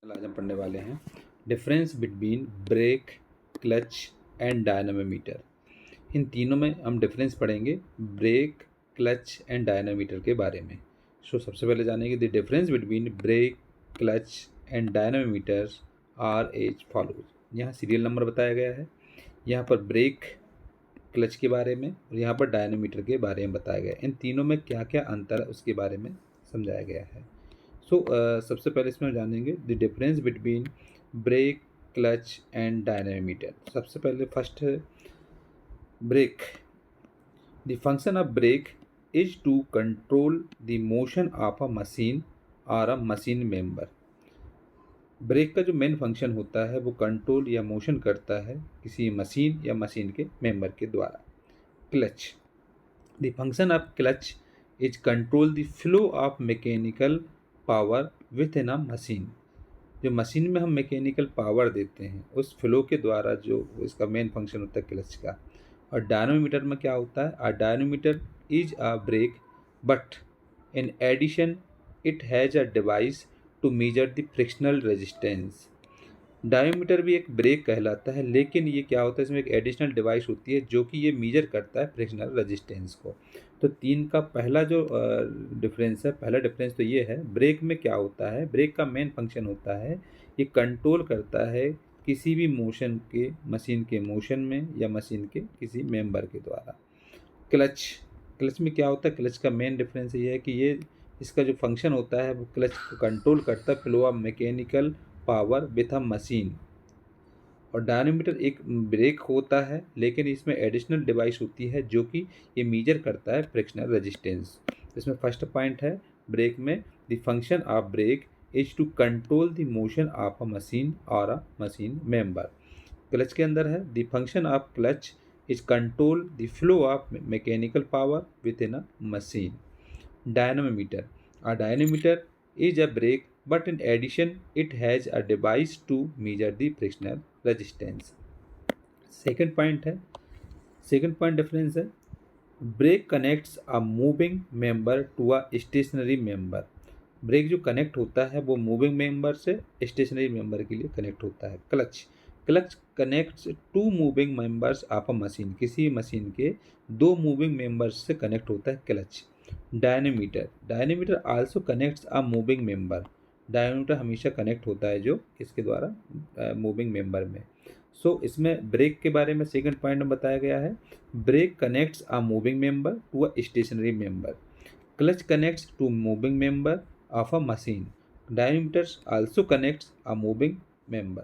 कल आज हम पढ़ने वाले हैं difference between brake, clutch and dynamometer. इन तीनों में हम डिफरेंस पढ़ेंगे ब्रेक, क्लच एंड डायनामोमीटर के बारे में। सबसे पहले जानेंगे the difference between brake, clutch and dynamometer are as follows. यहाँ सीरियल नंबर बताया गया है, यहाँ पर ब्रेक, क्लच के बारे में और यहाँ पर डायनामोमीटर के बारे में बताया गया है। इन तीनों में क्या क्या अंतर है उसके बारे में समझाया गया है। सबसे पहले इसमें जानेंगे the difference between brake, clutch and dynamometer. सबसे पहले फर्स्ट है brake. The function of brake is to control the motion of a machine और अ मशीन मेंबर। ब्रेक का जो मेन फंक्शन होता है वो कंट्रोल या मोशन करता है किसी मशीन या मशीन के मेंबर के द्वारा। Clutch, the function of clutch is control the flow of mechanical power with in a machine. जो मशीन में हम मैकेनिकल पावर देते हैं उस फ्लो के द्वारा जो इसका मेन फंक्शन होता है क्लच का। और डायनामोमीटर में क्या होता है? A dynamometer is a brake but in addition it has a device to measure the frictional resistance. Dynamometer भी एक ब्रेक कहलाता है, लेकिन ये क्या होता है, इसमें एक एडिशनल डिवाइस होती है जो कि ये मेजर करता है फ्रिक्शनल रेजिस्टेंस को। तो तीन का पहला जो डिफरेंस है, पहला डिफरेंस तो ये है ब्रेक में क्या होता है। ब्रेक का मेन फंक्शन होता है ये कंट्रोल करता है किसी भी मोशन के, मशीन के मोशन में या मशीन के किसी मेंबर के द्वारा। क्लच, क्लच में क्या होता है? क्लच का मेन डिफरेंस ये है कि ये इसका जो फंक्शन होता है वो क्लच को कंट्रोल करता है flow of mechanical power with a machine. और डायनामोमीटर एक ब्रेक होता है लेकिन इसमें एडिशनल डिवाइस होती है जो कि ये मेजर करता है फ्रिक्शनल रेजिस्टेंस। इसमें फर्स्ट पॉइंट है ब्रेक में the function of brake is to control the motion of a machine और अ मशीन मेंबर। क्लच के अंदर है the function of clutch is control the flow of mechanical power within a machine. Dynamometer. A dynamometer is a brake, but in addition, it has a device to measure the frictional resistance. Second point है, second point difference है brake connects a moving member to a stationary member. Brake जो connect होता है वो moving member से stationary member के लिए connect होता है। Clutch, clutch connects to moving members of a machine. किसी मशीन के दो मूविंग मेंबर्स से कनेक्ट होता है clutch. Dynamometer, dynamometer also connects a moving member. Dynamometer हमेशा कनेक्ट होता है जो किसके द्वारा? मूविंग मेंबर में। इसमें ब्रेक के बारे में सेकंड पॉइंट में बताया गया है brake connects a moving member to a stationary member. Clutch connects to moving member of a machine. Dynameters also connects a moving member.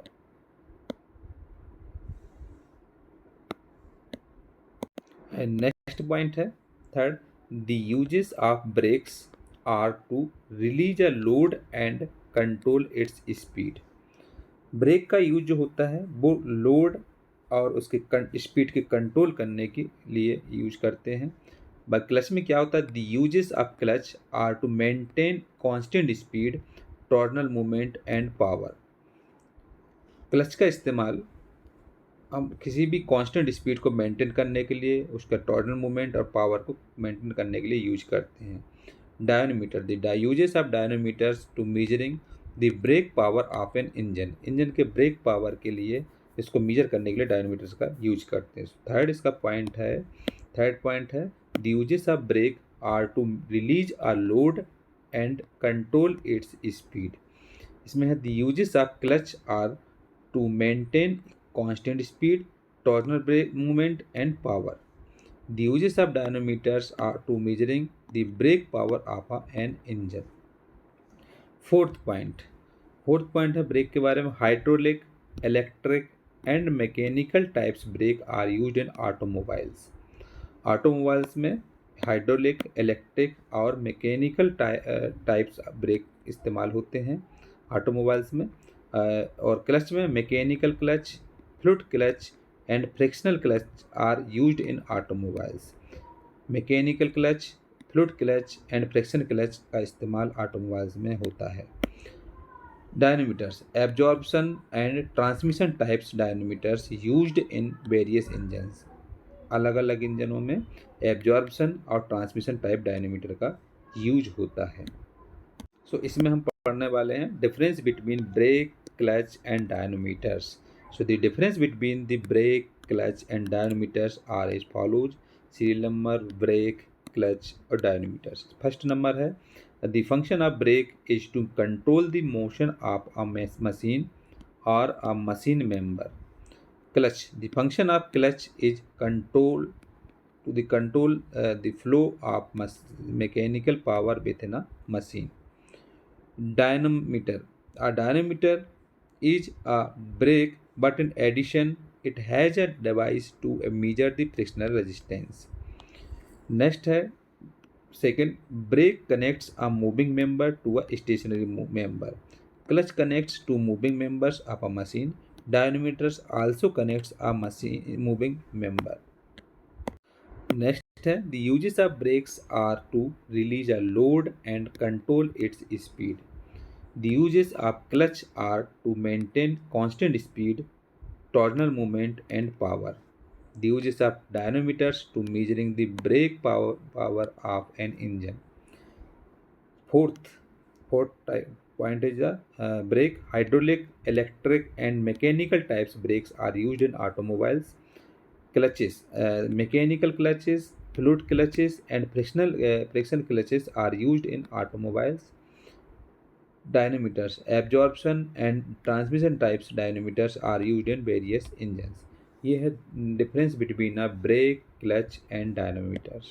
And next point है third, the uses of brakes are to release a load and control its speed. Brake का use जो होता है वो load और उसके speed के control करने के लिए यूज करते हैं। क्लच में क्या होता है? The uses of clutch are to maintain constant speed, torsional movement and power. Clutch का इस्तेमाल हम किसी भी कांस्टेंट स्पीड को मेंटेन करने के लिए, उसका टॉर्नल मूवमेंट और पावर को मेंटेन करने के लिए यूज करते हैं। Dynamometer, the uses of dynamometers to measuring the brake power of an engine. Engine के ब्रेक पावर के लिए इसको मेजर करने के लिए डायनामीटर्स का यूज करते हैं। थर्ड इसका पॉइंट है, थर्ड पॉइंट है the uses of brake are to release a load and control its speed. इसमें है the uses of clutch are to maintain constant speed, torsional brake movement and power. The uses of dynamometers are to measuring the brake power of an engine. Fourth point है brake के बारे में hydraulic, electric and mechanical types brake are used in automobiles. Automobiles में hydraulic, electric और mechanical types brake इस्तेमाल होते हैं automobiles में। और क्लच में mechanical clutch, fluid clutch and frictional clutch are used in automobiles. Mechanical clutch, fluid clutch and friction clutch का इस्तेमाल ऑटोमोबाइल्स में होता है। Dynamometers, absorption and transmission types dynamometers used in various engines. अलग अलग इंजनों में एब्जॉर्प्शन और ट्रांसमिशन टाइप डायनामीटर का यूज होता है। सो इसमें हम पढ़ने वाले हैं difference between brake, clutch and dynamometers. So the difference between the brake, clutch and dynamometers are as follows. Serial number, brake, clutch और डायनोमीटर्स। फर्स्ट नंबर है the function of brake is to control the motion of a machine or a machine member. Clutch. The function of clutch is control the flow of mechanical power within a machine. Dynamometer. A dynamometer is a brake, but in addition, it has a device to measure the frictional resistance. Next है second, brake connects a moving member to a stationary member. Clutch connects two moving members of a machine. Dynamometers also connects a machine moving member. Next है the uses of brakes are to release a load and control its speed. The uses of clutch are to maintain constant speed, torsional movement and power. The uses of dynamometers to measuring the brake power of an engine. Fourth, fourth point is the brake. Hydraulic, electric, and mechanical types brakes are used in automobiles. Clutches, mechanical clutches, fluid clutches, and friction clutches are used in automobiles. Dynameters, absorption and transmission types dynameters are used in various engines. ये है difference between a brake, clutch and डायनामीटर्स।